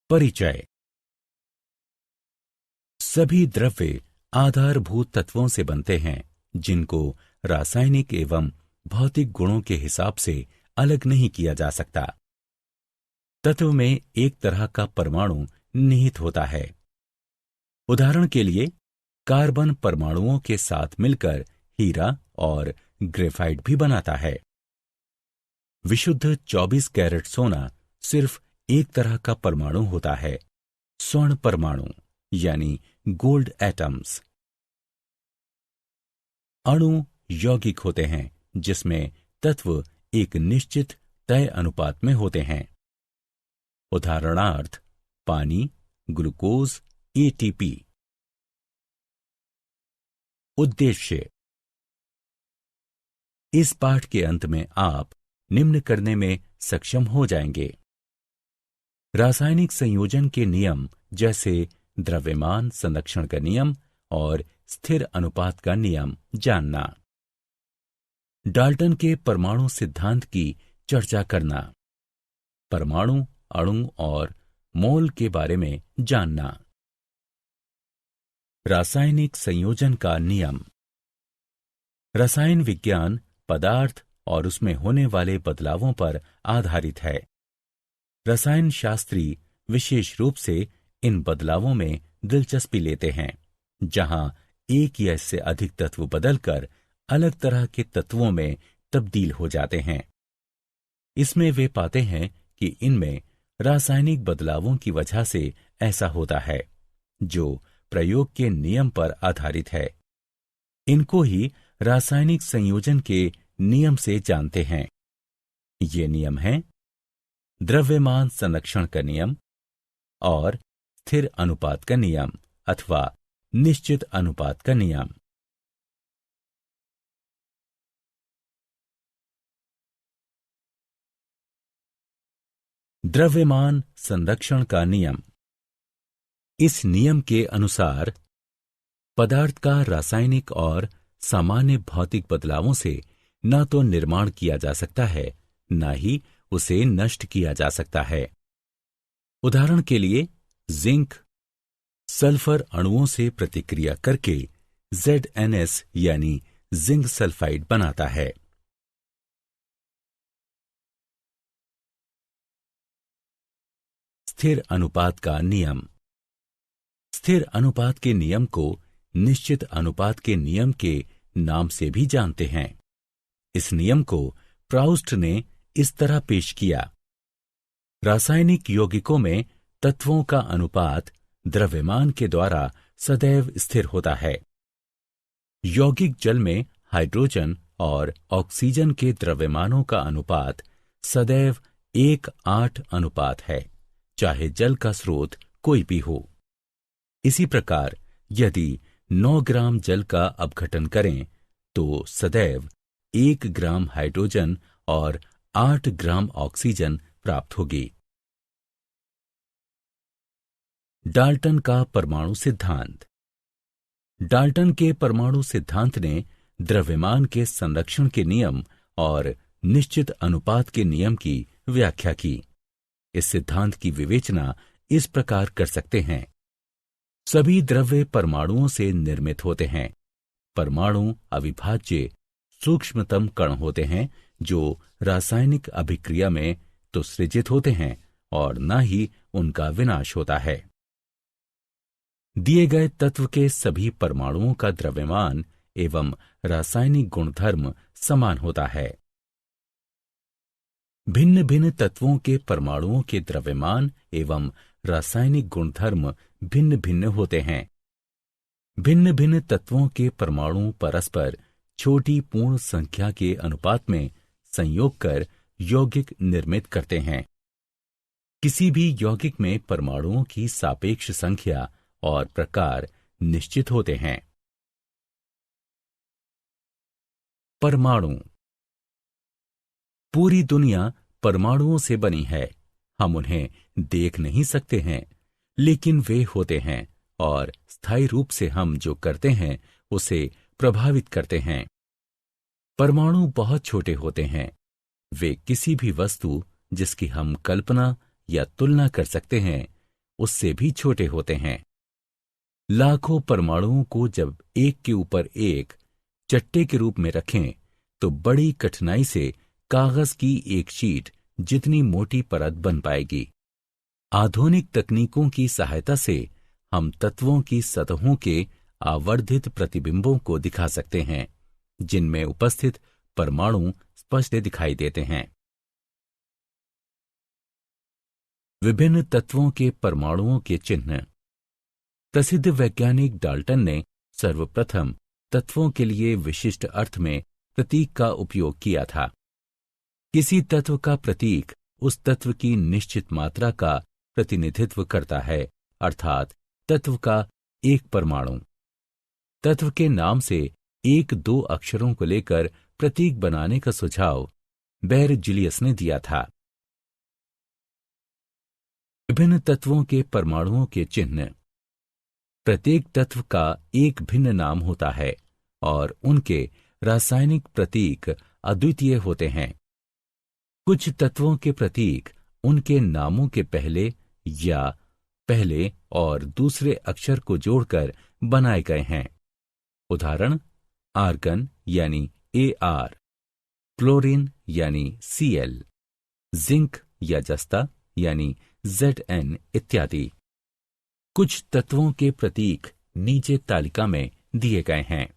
परिचय। सभी द्रव्य आधारभूत तत्वों से बनते हैं जिनको रासायनिक एवं भौतिक गुणों के हिसाब से अलग नहीं किया जा सकता। तत्व में एक तरह का परमाणु निहित होता है। उदाहरण के लिए कार्बन परमाणुओं के साथ मिलकर हीरा और ग्रेफाइट भी बनाता है। विशुद्ध 24 कैरेट सोना सिर्फ एक तरह का परमाणु होता है, स्वर्ण परमाणु यानी गोल्ड एटम्स। अणु यौगिक होते हैं जिसमें तत्व एक निश्चित तय अनुपात में होते हैं। उदाहरणार्थ पानी, ग्लूकोज, एटीपी। उद्देश्य। इस पाठ के अंत में आप निम्न करने में सक्षम हो जाएंगे। रासायनिक संयोजन के नियम जैसे द्रव्यमान संरक्षण का नियम और स्थिर अनुपात का नियम जानना। डाल्टन के परमाणु सिद्धांत की चर्चा करना। परमाणु, अणु और मोल के बारे में जानना। रासायनिक संयोजन का नियम। रसायन विज्ञान पदार्थ और उसमें होने वाले बदलावों पर आधारित है। रसायन शास्त्री विशेष रूप से इन बदलावों में दिलचस्पी लेते हैं, जहां एक या इससे अधिक तत्व बदलकर अलग तरह के तत्वों में तब्दील हो जाते हैं। इसमें वे पाते हैं कि इनमें रासायनिक बदलावों की वजह से ऐसा होता है, जो प्रयोग के नियम पर आधारित है। इनको ही रासायनिक संयोजन के नियम से जानते हैं। ये नियम हैं द्रव्यमान संरक्षण का नियम और स्थिर अनुपात का नियम अथवा निश्चित अनुपात का नियम। द्रव्यमान संरक्षण का नियम। इस नियम के अनुसार पदार्थ का रासायनिक और सामान्य भौतिक बदलावों से न तो निर्माण किया जा सकता है, न ही उसे नष्ट किया जा सकता है। उदाहरण के लिए जिंक सल्फर अणुओं से प्रतिक्रिया करके ZnS यानी जिंक सल्फाइड बनाता है। स्थिर अनुपात का नियम। स्थिर अनुपात के नियम को निश्चित अनुपात के नियम के नाम से भी जानते हैं। इस नियम को प्राउस्ट ने इस तरह पेश किया। रासायनिक यौगिकों में तत्वों का अनुपात द्रव्यमान के द्वारा सदैव स्थिर होता है। यौगिक जल में हाइड्रोजन और ऑक्सीजन के द्रव्यमानों का अनुपात सदैव 1:8 अनुपात है, चाहे जल का स्रोत कोई भी हो। इसी प्रकार यदि 9 ग्राम जल का अपघटन करें तो सदैव 1 ग्राम हाइड्रोजन और 8 ग्राम ऑक्सीजन प्राप्त होगी। डाल्टन का परमाणु सिद्धांत। डाल्टन के परमाणु सिद्धांत ने द्रव्यमान के संरक्षण के नियम और निश्चित अनुपात के नियम की व्याख्या की। इस सिद्धांत की विवेचना इस प्रकार कर सकते हैं। सभी द्रव्य परमाणुओं से निर्मित होते हैं। परमाणु अविभाज्य सूक्ष्मतम कण होते हैं जो रासायनिक अभिक्रिया में तो सृजित होते हैं और न ही उनका विनाश होता है। दिए गए तत्व के सभी परमाणुओं का द्रव्यमान एवं रासायनिक गुणधर्म समान होता है। भिन्न भिन्न तत्वों के परमाणुओं के द्रव्यमान एवं रासायनिक गुणधर्म भिन्न भिन्न होते हैं। भिन्न भिन्न तत्वों के परमाणु परस्पर छोटी पूर्ण संख्या के अनुपात में संयोग कर यौगिक निर्मित करते हैं। किसी भी यौगिक में परमाणुओं की सापेक्ष संख्या और प्रकार निश्चित होते हैं। परमाणु। पूरी दुनिया परमाणुओं से बनी है। हम उन्हें देख नहीं सकते हैं, लेकिन वे होते हैं और स्थायी रूप से हम जो करते हैं उसे प्रभावित करते हैं। परमाणु बहुत छोटे होते हैं। वे किसी भी वस्तु जिसकी हम कल्पना या तुलना कर सकते हैं उससे भी छोटे होते हैं। लाखों परमाणुओं को जब एक के ऊपर एक चट्टे के रूप में रखें तो बड़ी कठिनाई से कागज की एक शीट जितनी मोटी परत बन पाएगी। आधुनिक तकनीकों की सहायता से हम तत्वों की सतहों के आवर्धित प्रतिबिंबों को दिखा सकते हैं, जिनमें उपस्थित परमाणु स्पष्ट दिखाई देते हैं। विभिन्न तत्वों के परमाणुओं के चिन्ह। प्रसिद्ध वैज्ञानिक डाल्टन ने सर्वप्रथम तत्वों के लिए विशिष्ट अर्थ में प्रतीक का उपयोग किया था। किसी तत्व का प्रतीक उस तत्व की निश्चित मात्रा का प्रतिनिधित्व करता है, अर्थात तत्व का एक परमाणु। तत्व के नाम से एक दो अक्षरों को लेकर प्रतीक बनाने का सुझाव बेरजिलियस ने दिया था। विभिन्न तत्वों के परमाणुओं के चिन्ह। प्रत्येक तत्व का एक भिन्न नाम होता है और उनके रासायनिक प्रतीक अद्वितीय होते हैं। कुछ तत्वों के प्रतीक उनके नामों के पहले या पहले और दूसरे अक्षर को जोड़कर बनाए गए हैं। उदाहरण: आर्गन यानी Ar, क्लोरीन यानी Cl, जिंक या जस्ता यानी Zn इत्यादि। कुछ तत्वों के प्रतीक नीचे तालिका में दिए गए हैं।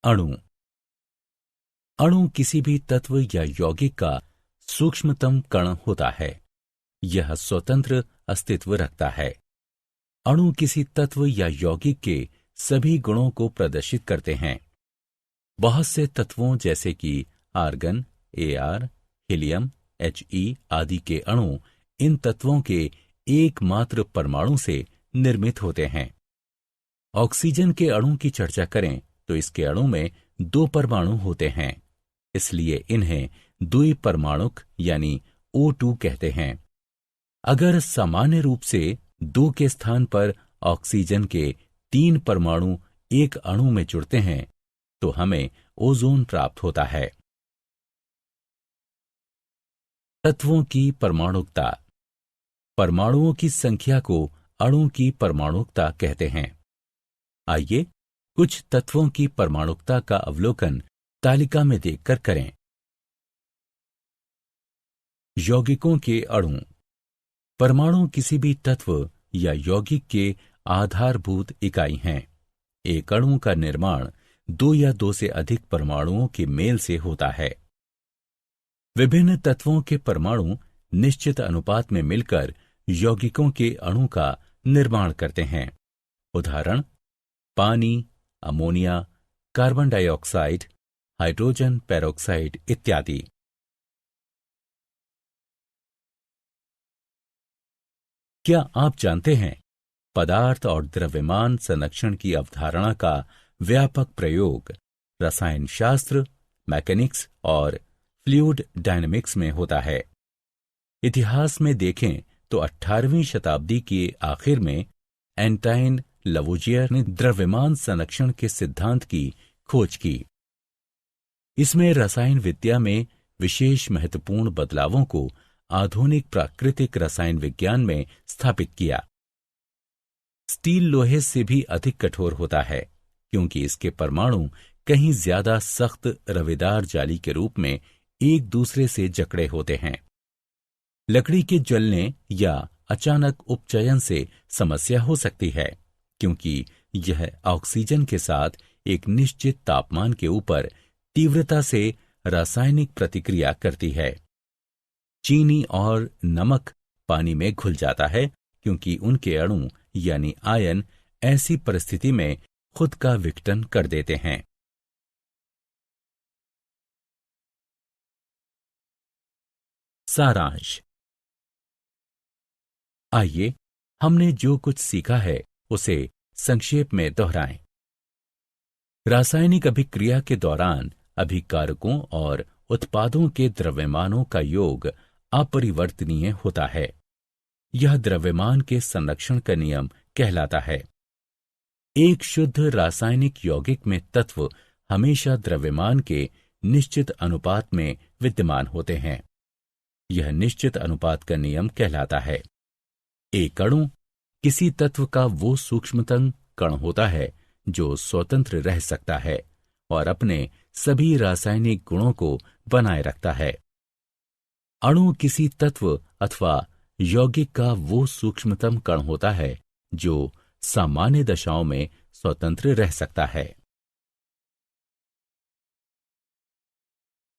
अणु। अणु किसी भी तत्व या यौगिक का सूक्ष्मतम कण होता है। यह स्वतंत्र अस्तित्व रखता है। अणु किसी तत्व या यौगिक के सभी गुणों को प्रदर्शित करते हैं। बहुत से तत्वों जैसे कि आर्गन, Ar, हीलियम, He आदि के अणु इन तत्वों के एकमात्र परमाणु से निर्मित होते हैं। ऑक्सीजन के अणु की चर्चा करें तो इसके अणु में दो परमाणु होते हैं, इसलिए इन्हें द्विपरमाणुक यानी O2 कहते हैं। अगर सामान्य रूप से 2 के स्थान पर ऑक्सीजन के 3 परमाणु एक अणु में जुड़ते हैं तो हमें ओजोन प्राप्त होता है। तत्वों की परमाणुकता। परमाणुओं की संख्या को अणु की परमाणुकता कहते हैं। आइए कुछ तत्वों की परमाणुकता का अवलोकन तालिका में देखकर करें। यौगिकों के अणु। परमाणु किसी भी तत्व या यौगिक के आधारभूत इकाई हैं। एक अणु का निर्माण 2 या 2 से अधिक परमाणुओं के मेल से होता है। विभिन्न तत्वों के परमाणु निश्चित अनुपात में मिलकर यौगिकों के अणु का निर्माण करते हैं। उदाहरण: पानी, ammonia, carbon dioxide, hydrogen peroxide इत्यादि। क्या आप जानते हैं पदार्थ और द्रव्यमान संरक्षण की अवधारणा का व्यापक प्रयोग रसायन शास्त्र, मैकेनिक्स और फ्लूइड डायनेमिक्स में होता है। इतिहास में देखें तो 18वीं शताब्दी के आखिर में एंटाइन लवोजियर ने द्रव्यमान संरक्षण के सिद्धांत की खोज की। इसमें रसायन विद्या में विशेष महत्वपूर्ण बदलावों को आधुनिक प्राकृतिक रसायन विज्ञान में स्थापित किया। स्टील लोहे से भी अधिक कठोर होता है क्योंकि इसके परमाणु कहीं ज्यादा सख्त रवेदार जाली के रूप में एक दूसरे से जकड़े होते हैं। लकड़ी के जलने या अचानक उपचयन से समस्या हो सकती है क्योंकि यह ऑक्सीजन के साथ एक निश्चित तापमान के ऊपर तीव्रता से रासायनिक प्रतिक्रिया करती है। चीनी और नमक पानी में घुल जाता है क्योंकि उनके अणु यानी आयन ऐसी परिस्थिति में खुद का विघटन कर देते हैं। सारांश। आइए हमने जो कुछ सीखा है उसे संक्षेप में दोहराएं। रासायनिक अभिक्रिया के दौरान अभिकारकों और उत्पादों के द्रव्यमानों का योग अपरिवर्तनीय होता है। यह द्रव्यमान के संरक्षण का नियम कहलाता है। एक शुद्ध रासायनिक यौगिक में तत्व हमेशा द्रव्यमान के निश्चित अनुपात में विद्यमान होते हैं। यह निश्चित अनुपात का नियम कहलाता है। एक अणु किसी तत्व का वो सूक्ष्मतम कण होता है जो स्वतंत्र रह सकता है और अपने सभी रासायनिक गुणों को बनाए रखता है। अणु किसी तत्व अथवा यौगिक का वो सूक्ष्मतम कण होता है जो सामान्य दशाओं में स्वतंत्र रह सकता है।